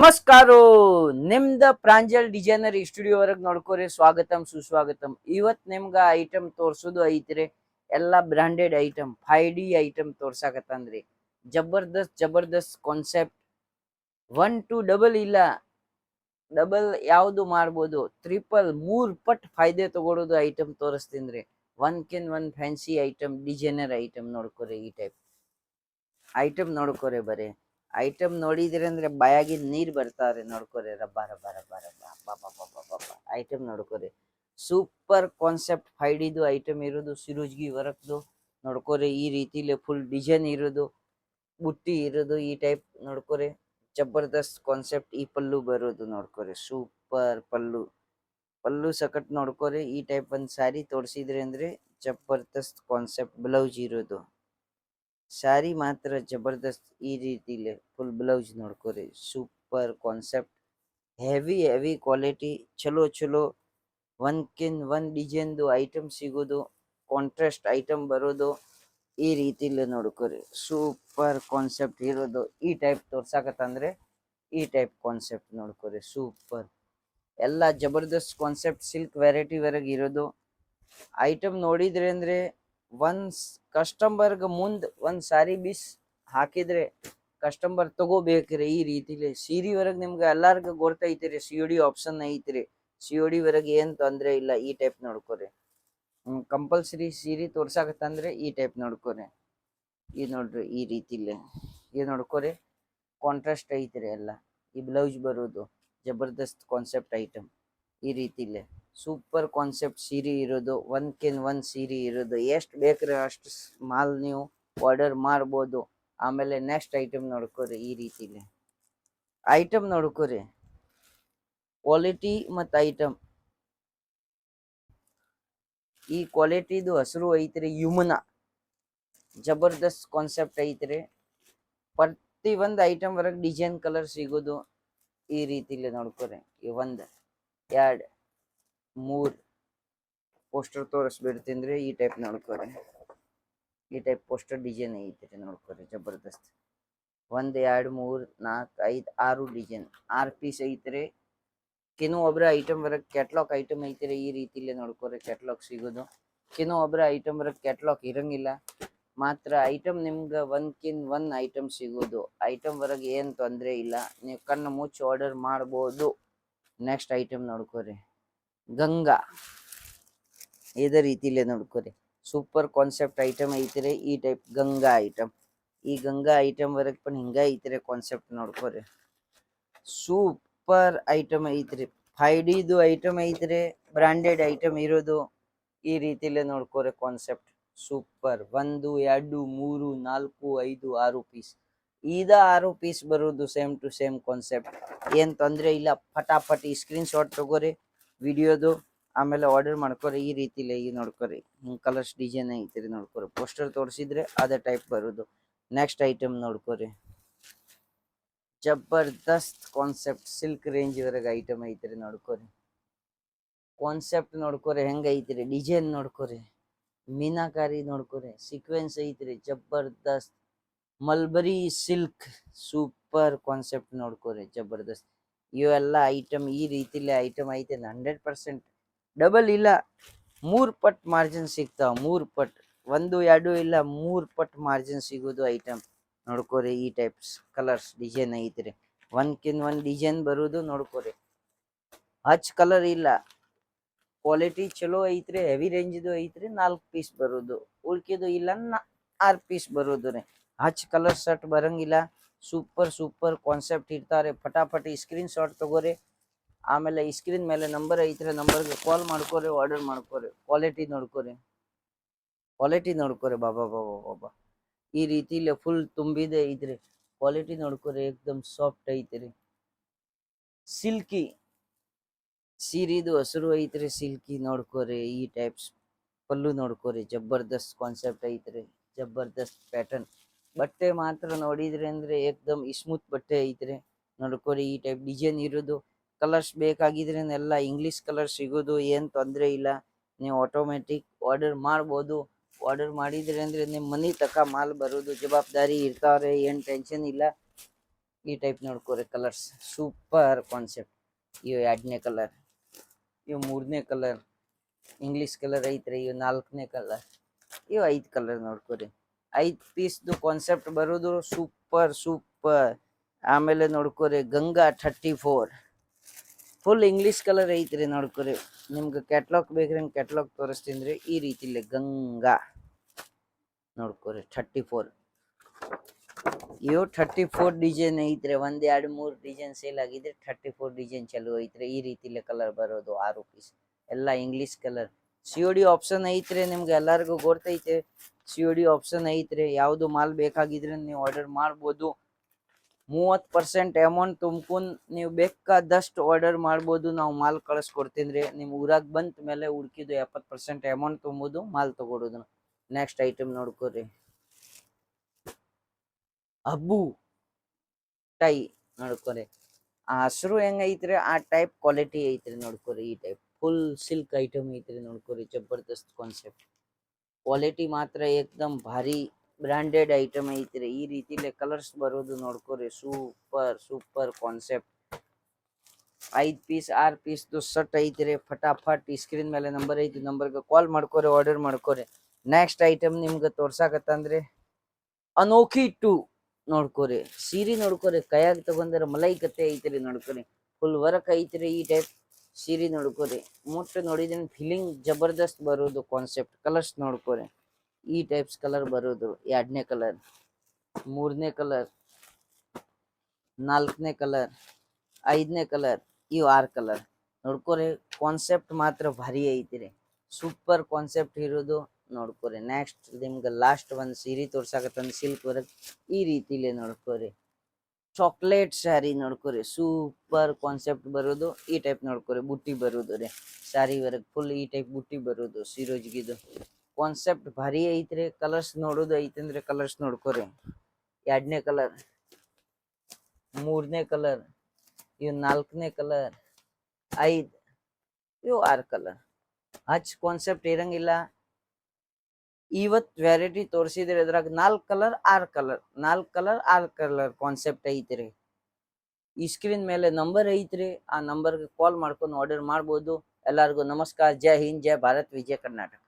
ನಮಸ್ಕಾರ. ನಿಮ್ದ Pranjal designer studio ವರೆಗೆ ನೋಡ್ಕೋರಿ. ಸ್ವಾಗತಂ ಸುಸ್ವಾಗತಂ. ಇವತ್ ನಿಮ್ಗ ಐಟಮ್ ತೋರ್ಸೋದು ಐತ್ರಿ. ಎಲ್ಲಾ ಬ್ರಾಂಡೆಡ್ ಐಟಮ್ 5D ಐಟಮ್ ತೋರ್ಸಾಕತ್ತಂದ್ರಿ. ಜಬರ್ದಸ್ತ್ ಕಾನ್ಸೆಪ್ಟ್. 1 to ಡಬಲ್ ಇಲ್ಲ, ಡಬಲ್ ಯಾವ್ದು ಮಾಡ್ಬೋದು, ಟ್ರಿಪಲ್ 3 ಪಟ್ ಫಾಯ್ದೆ ತಗೊಳ್ಳೋದು ಐಟಮ್ ತೋರಿಸ್ತೀನ್ರಿ. One fancy item, designer item ನೋಡ್ಕೋರಿ. ಈ ಟೈಪ್ ಐಟಮ್ ನೋಡ್ಕೋರಿ. ಬರೀ ಐಟಮ್ ನೋಡಿದ್ರಿ ಅಂದ್ರೆ ಬಾಯಾಗಿನ ನೀರ್ ಬರ್ತಾವ್ರಿ. ನೋಡ್ಕೋರಿ. ರಬ್ಬ ರಬ್ಬ ರಬ್ಬ ರಬ್ಬ ಐಟಮ್ ನೋಡ್ಕೋರಿ. ಸೂಪರ್ ಕಾನ್ಸೆಪ್ಟ್ 5Dದು ಐಟಮ್ ಇರೋದು. ಸಿರೋಜ್ಗಿ ವರ್ಕ್ದು ನೋಡ್ಕೋರಿ. ಈ ರೀತಿಲಿ ಫುಲ್ ಡಿಸೈನ್ ಇರೋದು, ಬುಟ್ಟಿ ಇರೋದು. ಈ ಟೈಪ್ ನೋಡ್ಕೋರಿ. ಜಬರ್ದಸ್ತ್ ಕಾನ್ಸೆಪ್ಟ್. ಈ ಪಲ್ಲು ಬರೋದು ನೋಡ್ಕೋರಿ. ಸೂಪರ್ ಪಲ್ಲು ಸಕಟ್ ನೋಡ್ಕೋರಿ. ಈ ಟೈಪ್ ಒಂದ್ ಸ್ಯಾರಿ ತೋರ್ಸಿದ್ರಿ ಅಂದ್ರೆ ಜಬರ್ದಸ್ತ್ ಕಾನ್ಸೆಪ್ಟ್. ಬ್ಲೌಸ್ ಇರೋದು ಸ್ಯಾರಿ ಮಾತ್ರ ಜಬರ್ದಸ್ತ್. ಈ ರೀತಿಲಿ ಫುಲ್ ಬ್ಲೌಸ್ ನೋಡ್ಕೋರಿ. Super concept. Heavy quality. ಚಲೋ ಒನ್ ಡಿಸೈನ್ದು ಐಟಮ್ ಸಿಗೋದು, ಕಾಂಟ್ರಾಸ್ಟ್ ಐಟಮ್ ಬರೋದು. ಈ ರೀತಿಲಿ ನೋಡ್ಕೋರಿ. ಸೂಪರ್ ಕಾನ್ಸೆಪ್ಟ್ ಇರೋದು. ಈ ಟೈಪ್ ತೋರ್ಸಾಕತ್ತಂದ್ರೆ ಈ ಟೈಪ್ ಕಾನ್ಸೆಪ್ಟ್ ನೋಡ್ಕೋರಿ. ಸೂಪರ್ ಎಲ್ಲ ಜಬರ್ದಸ್ತ್ ಕಾನ್ಸೆಪ್ಟ್. ಸಿಲ್ಕ್ ವೆರೈಟಿ ವರೆಗೆ ಇರೋದು ಐಟಮ್ ನೋಡಿದ್ರಿ ಅಂದ್ರೆ ಒಂದ್ ಕಸ್ಟಮರ್ಗ ಮುಂದ್ ಒಂದ್ ಸಾರಿ ಬೀಸ್ ಹಾಕಿದ್ರೆ ಕಸ್ಟಮರ್ ತಗೋಬೇಕ್ರಿ. ಈ ರೀತಿಲಿ ಸೀರಿ ವರೆಗ್ ನಿಮ್ಗೆ ಎಲ್ಲಾರ್ಗ ಗೊತ್ತೈತಿರಿ. COD ಆಪ್ಷನ್ ಐತ್ರಿ. COD ವರೆಗೆ ಏನ್ ತೊಂದ್ರೆ ಇಲ್ಲ. ಈ ಟೈಪ್ ನೋಡ್ಕೋರಿ. ಕಂಪಲ್ಸರಿ ಸೀರಿ ತೋರ್ಸಾಕತ್ತಂದ್ರೆ ಈ ಟೈಪ್ ನೋಡ್ಕೋರಿ. ಈ ನೋಡ್ರಿ. ಈ ರೀತಿಲಿ ಇದು ನೋಡ್ಕೋರಿ. ಕಾಂಟ್ರಾಸ್ಟ್ ಐತ್ರಿ ಎಲ್ಲ. ಈ ಬ್ಲೌಸ್ ಬರೋದು ಜಬರ್ದಸ್ತ್ ಕಾನ್ಸೆಪ್ಟ್ ಐಟಮ್. ಈ ರೀತಿಲಿ ಸೂಪರ್ ಕಾನ್ಸೆಪ್ಟ್ ಸೀರೆ ಇರೋದು. ಒನ್ ಸೀರೆ ಇರೋದು. ಎಷ್ಟು ಬೇಕ್ರಿ ಅಷ್ಟು ಮಾಲ್ ನೀವು ಆರ್ಡರ್ ಮಾಡ್ಬೋದು. ಆಮೇಲೆ ನೆಕ್ಸ್ಟ್ ಐಟಮ್ ನೋಡ್ಕೋರಿ. ಈ ರೀತಿಲಿ ಐಟಮ್ ನೋಡ್ಕೋರಿ. ಕ್ವಾಲಿಟಿ ಮತ್ತು ಐಟಮ್. ಈ ಕ್ವಾಲಿಟಿದು ಹೆಸರು ಐತ್ರಿ ಯುಮುನಾ. ಜಬರ್ದಸ್ತ್ ಕಾನ್ಸೆಪ್ಟ್ ಐತ್ರಿ. ಪ್ರತಿ ಒಂದು ಐಟಮ್ ವರೆಗೆ ಡಿಸೈನ್ ಕಲರ್ ಸಿಗೋದು. ಈ ರೀತಿಲಿ ನೋಡ್ಕೋರಿ. ಈ 1 2 3 ಪೋಸ್ಟರ್ ತೋರಿಸ್ಬಿಡ್ತೀನಿ. ಈ ಟೈಪ್ ನೋಡ್ಕೋರಿ. ಈ ಟೈಪ್ ಪೋಸ್ಟರ್ ಡಿಸೈನ್ ಐತ್ರಿ. ನೋಡ್ಕೋರಿ. ಜಬರ್ದಸ್ತ್ 1 2 3 4 5 6 ಡಿಸೈನ್ 6 ಪೀಸ್ ಐತ್ರಿ. ಒಬ್ರ ಐಟಮ್ ವರೆಗೆ ಕ್ಯಾಟ್ಲಾಗ್ ಐಟಮ್ ಐತ್ರಿ. ಈ ರೀತಿಲಿ ನೋಡ್ಕೋರಿ. ಕ್ಯಾಟ್ಲಾಗ್ ಸಿಗೋದು. ಒಬ್ರ ಐಟಮ್ ವರೆಗೆ ಕ್ಯಾಟ್ಲಾಗ್ ಇರಂಗಿಲ್ಲ. ಮಾತ್ರ ಐಟಮ್ ನಿಮ್ಗೆ ಒನ್ ಐಟಮ್ ಸಿಗೋದು. ಐಟಮ್ ವರೆಗೆ ಏನ್ ತೊಂದ್ರೆ ಇಲ್ಲ. ನೀವು ಕಣ್ಣು ಮುಚ್ಚಿ ಆರ್ಡರ್ ಮಾಡ್ಬೋದು. ನೆಕ್ಸ್ಟ್ ಐಟಮ್ ನೋಡ್ಕೋರಿ. ಗಂಗಾ. ಇದೇ ರೀತಿಲೇ ನೋಡ್ಕೋರಿ. ಸೂಪರ್ ಕಾನ್ಸೆಪ್ಟ್ ಐಟಮ್ ಐತ್ರಿ. ಈ ಟೈಪ್ ಗಂಗಾ ಐಟಮ್. ಈ ಗಂಗಾ ಐಟಮ್ ವರೆಗೆ ಪನ್ ಹಿಂಗ ಐತ್ರಿ ಕಾನ್ಸೆಪ್ಟ್ ನೋಡ್ಕೋರಿ. ಸೂಪರ್ ಐಟಮ್ ಐತ್ರಿ. 5Dದು ಐಟಮ್ ಐತ್ರಿ. ಬ್ರಾಂಡೆಡ್ ಐಟಮ್ ಇರೋದು. ಈ ರೀತಿಲೇ ನೋಡ್ಕೋರಿ ಕಾನ್ಸೆಪ್ಟ್. ಸೂಪರ್. 1 2 3 4 5 6 ಪೀಸ್. 6 ಪೀಸ್ ಬರೋದು. Same to same concept. ಏನ್ ತೊಂದ್ರೆ ಇಲ್ಲ. ಫಟಾಫಟಿ ಸ್ಕ್ರೀನ್ ಶಾಟ್ ತಗೋರಿ ವಿಡಿಯೋದು. ಆಮೇಲೆ ಆರ್ಡರ್ ಮಾಡ್ಕೋರಿ. ಈ ರೀತಿಲಿ ಈ ನೋಡ್ಕೋರಿ. ಕಲರ್ಸ್ ಡಿಸೈನ್ ಐತ್ರಿ. ನೋಡ್ಕೋರಿ. ಪೋಸ್ಟರ್ ತೋರಿಸಿದ್ರೆ ಅದೇ ಟೈಪ್ ಬರೋದು. ನೆಕ್ಸ್ಟ್ ಐಟಮ್ ನೋಡ್ಕೋರಿ. ಜಬರ್ದಸ್ತ್ ಕಾನ್ಸೆಪ್ಟ್. ಸಿಲ್ಕ್ ರೇಂಜ್ ವರೆಗೆ ಐಟಮ್ ಐತ್ರಿ. ನೋಡ್ಕೋರಿ. ಕಾನ್ಸೆಪ್ಟ್ ನೋಡ್ಕೋರಿ ಹೆಂಗ ಐತ್ರಿ. ಡಿಸೈನ್ ನೋಡ್ಕೋರಿ. ಮೀನಾಕಾರಿ ನೋಡ್ಕೋರಿ. ಸೀಕ್ವೆನ್ಸ್ ಐತ್ರಿ. ಜಬರ್ದಸ್ತ್ ಮಲ್ಬರಿ ಸಿಲ್ಕ್. ಸೂಪರ್ ಕಾನ್ಸೆಪ್ಟ್ ನೋಡ್ಕೋರಿ. ಜಬರ್ದಸ್ತ್. ಇವೆಲ್ಲ ಐಟಮ್ ಈ ರೀತಿಲಿ ಐಟಮ್ ಐತೆ. 100% ಡಬಲ್ ಇಲ್ಲ, 3 ಪಟ್ ಮಾರ್ಜಿನ್ ಸಿಗ್ತಾವ. 3 ಪಟ್ 1 2 ಇಲ್ಲ, 3 ಪಟ್ ಮಾರ್ಜಿನ್ ಸಿಗೋದು ಐಟಮ್ ನೋಡ್ಕೋರಿ. ಈ ಟೈಪ್ಸ್ ಕಲರ್ಸ್ ಡಿಸೈನ್ ಐತ್ರಿ. ಒನ್ ಡಿಸೈನ್ ಬರೋದು ನೋಡ್ಕೋರಿ. ಹಚ್ ಕಲರ್ ಇಲ್ಲ. ಕ್ವಾಲಿಟಿ ಚಲೋ ಐತ್ರಿ. ಹೆವಿ ರೇಂಜ್ದು ಐತ್ರಿ. 4 ಪೀಸ್ ಬರೋದು. ಉಳ್ಕಿದು ಇಲ್ಲ 6 ಪೀಸ್ ಬರೋದು ರೀ. ಹಚ್ ಕಲರ್ ಶರ್ಟ್ ಬರಂಗಿಲ್ಲ. ಸೂಪರ್ ಕಾನ್ಸೆಪ್ಟ್ ಇರ್ತಾರೆ. ಫಟಾಫಟಿ ಸ್ಕ್ರೀನ್ ಶಾಟ್ ತಗೋರಿ. ಆಮೇಲೆ ಈ ಸ್ಕ್ರೀನ್ ಮೇಲೆ ನಂಬರ್ ಐತ್ರಿ. ನಂಬರ್ಗೆ ಕಾಲ್ ಮಾಡ್ಕೋರಿ. ಆರ್ಡರ್ ಮಾಡ್ಕೋರಿ. ಕ್ವಾಲಿಟಿ ನೋಡ್ಕೋರಿ. ಬಾಬಾ ಈ ರೀತಿಲಿ ಫುಲ್ ತುಂಬಿದೆ ಐತ್ರಿ. ಕ್ವಾಲಿಟಿ ನೋಡ್ಕೋರಿ. ಏಕ್ದಮ್ ಸಾಫ್ಟ್ ಐತ್ರಿ. ಸಿಲ್ಕಿ ಸೀರಿದು ಹೆಸರು ಐತ್ರಿ. ಸಿಲ್ಕಿ ನೋಡ್ಕೋರಿ. ಈ ಟೈಪ್ಸ್ ಪಲ್ಲು ನೋಡ್ಕೋರಿ. ಜಬರ್ದಸ್ತ್ ಕಾನ್ಸೆಪ್ಟ್ ಐತ್ರಿ. ಜಬರ್ದಸ್ತ್ ಪ್ಯಾಟರ್ನ್. ಬಟ್ಟೆ ಮಾತ್ರ ನೋಡಿದ್ರಿ ಅಂದ್ರೆ ಏಕ್ದಮ್ ಸ್ಮೂತ್ ಬಟ್ಟೆ ಐತ್ರಿ. ನೋಡ್ಕೋರಿ. ಈ ಟೈಪ್ ಡಿಸೈನ್ ಇರೋದು. ಕಲರ್ಸ್ ಬೇಕಾಗಿದ್ರೆ ಎಲ್ಲ ಇಂಗ್ಲಿಷ್ ಕಲರ್ ಸಿಗೋದು. ಏನ್ ತೊಂದ್ರೆ ಇಲ್ಲ. ನೀವು ಆಟೋಮೆಟಿಕ್ ಆರ್ಡರ್ ಮಾಡ್ಬೋದು. ಆರ್ಡರ್ ಮಾಡಿದ್ರಿ ಅಂದ್ರೆ ನಿಮ್ಮ ಮನೆ ತಕ ಮಾಲ್ ಬರೋದು. ಜವಾಬ್ದಾರಿ ಇರ್ತಾವ್ರೆ. ಏನ್ ಟೆನ್ಷನ್ ಇಲ್ಲ. ಈ ಟೈಪ್ ನೋಡ್ಕೋರಿ ಕಲರ್ಸ್ ಸೂಪರ್ ಕಾನ್ಸೆಪ್ಟ್. ಇವು 2ನೇ ಕಲರ್, ಇವು 3ನೇ ಕಲರ್, ಇಂಗ್ಲಿಷ್ ಕಲರ್ ಐತ್ರಿ. ಇವು 4ನೇ ಕಲರ್, ಇವು 5 ಕಲರ್ ನೋಡ್ಕೋರಿ. 5 ಪೀಸ್ದು ಕಾನ್ಸೆಪ್ಟ್ ಬರೋದು ಸೂಪರ್ ಸೂಪರ್. ಆಮೇಲೆ ನೋಡ್ಕೋರಿ ಗಂಗಾ 34 ಫುಲ್ ಇಂಗ್ಲಿಷ್ ಕಲರ್ ಐತ್ರಿ ನೋಡ್ಕೋರಿ. ನಿಮ್ಗೆ ಕ್ಯಾಟ್ಲಾಗ್ ಬೇಕ್ರಿ ಕ್ಯಾಟ್ಲಾಗ್ ತೋರಿಸ್ತೀನಿ ರೀ. ಈ ರೀತಿಲಿ ಗಂಗಾ ನೋಡ್ಕೋರಿ 34. ಇವು 34 ಡಿಸೈನ್ ಐತ್ರಿ. 1 2 3 ಡಿಸೈನ್ ಸೇಲ್ ಆಗಿದ್ರೆ 34 ಡಿಸೈನ್ ಚಲೋ ಐತ್ರಿ. ಈ ರೀತಿಲಿ ಕಲರ್ ಬರೋದು 6 ಪೀಸ್ ಎಲ್ಲ ಇಂಗ್ಲಿಷ್ ಕಲರ್. COD ಆಪ್ಷನ್ ಐತ್ರಿ. ನಿಮ್ಗೆ ಎಲ್ಲರಿಗೂ ಗೊತ್ತೈತೆ COD ಆಪ್ಷನ್ ಐತ್ರಿ. ಯಾವ್ದು ಮಾಲ್ ಬೇಕಾಗಿದ್ರೆ ನೀವು ಆರ್ಡರ್ ಮಾಡ್ಬೋದು. 30% ಅಮೌಂಟ್ ತುಂಬ್ಕೊಂಡ್ ನೀವು ಬೇಕಾದಷ್ಟು ಆರ್ಡರ್ ಮಾಡ್ಬೋದು. ನಾವು ಮಾಲ್ ಕಳಿಸ್ಕೊಡ್ತೀನಿ ರೀ. ನಿಮ್ ಊರಾಗ ಬಂತ ಮೇಲೆ ಉಳ್ಕಿದ್ದು 70% ಅಮೌಂಟ್ ತುಂಬೋದು, ಮಾಲ್ ತಗೊಳೋದು. ನೆಕ್ಸ್ಟ್ ಐಟಮ್ ನೋಡ್ಕೋರಿ ಅಬ್ಬು ಟೈ ನೋಡ್ಕೋರಿ. ಆ ಹಸ್ರು ಹೆಂಗೈತ್ರಿ ಆ ಟೈಪ್ ಕ್ವಾಲಿಟಿ ಐತ್ರಿ ನೋಡ್ಕೋರಿ. ಈ ಟೈಪ್ ಫುಲ್ ಸಿಲ್ಕ್ ಐಟಮ್ ಐತ್ರಿ ನೋಡ್ಕೋರಿ. ಜಬರ್ದಸ್ತ್ ಕಾನ್ಸೆಪ್ಟ್, ಕ್ವಾಲಿಟಿ ಮಾತ್ರ ಏಕ್ದಮ್ ಭಾರಿ ಬ್ರಾಂಡೆಡ್ ಐಟಮ್ ಐತ್ರಿ. ಈ ರೀತಿಲೆ ಕಲರ್ಸ್ ಬರೋದು ನೋಡ್ಕೋರಿ. Super super concept. 5 ಪೀಸ್ 6 ಪೀಸ್ದು ಸಟ್ ಐತ್ರಿ. ಫಟಾಫಟ್ ಈ ಸ್ಕ್ರೀನ್ ಮೇಲೆ ನಂಬರ್ ಐತಿ, ನಂಬರ್ಗೆ ಕಾಲ್ ಮಾಡ್ಕೋರಿ, ಆರ್ಡರ್ ಮಾಡ್ಕೋರಿ. ನೆಕ್ಸ್ಟ್ ಐಟಮ್ ನಿಮ್ಗೆ ತೋರ್ಸಾಕತ್ತಂದ್ರೆ ಅನೋಖಿ 2 ನೋಡ್ಕೋರಿ. ಸೀರೆ ನೋಡ್ಕೋರಿ, ಕೈಯಾಗ ತಗೊಂಡ್ರ ಮಲೈ ಕತೆ ಐತ್ರಿ ನೋಡ್ಕೋರಿ. ಫುಲ್ ವರ್ಕ್ ಐತ್ರಿ. ಈ ಟೈಪ್ ಸೀರೆ ನೋಡ್ಕೋರಿ. ಮುಟ್ಟು ನೋಡಿದ್ರೆ ಫೀಲಿಂಗ್ ಜಬರ್ದಸ್ತ್ ಬರೋದು ಕಾನ್ಸೆಪ್ಟ್. ಕಲರ್ಸ್ ನೋಡ್ಕೋರಿ. ಈ ಟೈಪ್ಸ್ ಕಲರ್ ಬರೋದು 2ನೇ ಕಲರ್, 3ನೇ ಕಲರ್, 4ನೇ ಕಲರ್, 5ನೇ ಕಲರ್, ಇವು 6 ಕಲರ್ ನೋಡ್ಕೋರಿ. ಕಾನ್ಸೆಪ್ಟ್ ಮಾತ್ರ ಭಾರಿ ಐತಿರಿ. ಸೂಪರ್ ಕಾನ್ಸೆಪ್ಟ್ ಇರೋದು ನೋಡ್ಕೋರಿ. ನೆಕ್ಸ್ಟ್ ನಿಮ್ಗೆ ಲಾಸ್ಟ್ ಒಂದು ಸೀರೆ ತೋರ್ಸಾಕತ್ತಂದ್ ಸಿಲ್ಕ್ ವರ್ಕ್ ಈ ರೀತಿಲಿ ನೋಡ್ಕೋರಿ. ಚಾಕ್ಲೇಟ್ ಸ್ಯಾರಿ ನೋಡ್ಕೋರಿ. ಸೂಪರ್ ಕಾನ್ಸೆಪ್ಟ್ ಬರೋದು ಈ ಟೈಪ್ ನೋಡ್ಕೋರಿ. ಬುಟ್ಟಿ ಬರೋದು ರೀ ಸ್ಯಾರಿ ವರ್ಕ್ ಫುಲ್ ಈ ಟೈಪ್ ಬುಟ್ಟಿ ಬರೋದು. ಸಿರೋಜ್ಗಿದು ಕಾನ್ಸೆಪ್ಟ್ ಭಾರಿ ಐತ್ರಿ. ಕಲರ್ಸ್ ನೋಡೋದು ಐತಂದ್ರೆ ಕಲರ್ಸ್ ನೋಡ್ಕೋರಿ. 2ನೇ ಕಲರ್, 3ನೇ ಕಲರ್, ಇವು 4ನೇ ಕಲರ್, 5, ಇವು 6 ಕಲರ್. ಹಚ್ ಕಾನ್ಸೆಪ್ಟ್ ಇರಂಗಿಲ್ಲ. ಇವತ್ ವೆರೈಟಿ ತೋರಿಸಿದ್ರೆ ಅದ್ರಾಗ 4 colour 6 colour, 4 colour 6 colour concept ಐತ್ರಿ. ಈ ಸ್ಕ್ರೀನ್ ಮೇಲೆ ನಂಬರ್ ಐತ್ರಿ. ಆ ನಂಬರ್ಗೆ ಕಾಲ್ ಮಾಡ್ಕೊಂಡು ಆರ್ಡರ್ ಮಾಡ್ಬೋದು. ಎಲ್ಲರಿಗೂ ನಮಸ್ಕಾರ. ಜೈ ಹಿಂದ್, ಜೈ ಭಾರತ್, ವಿಜಯ ಕರ್ನಾಟಕ.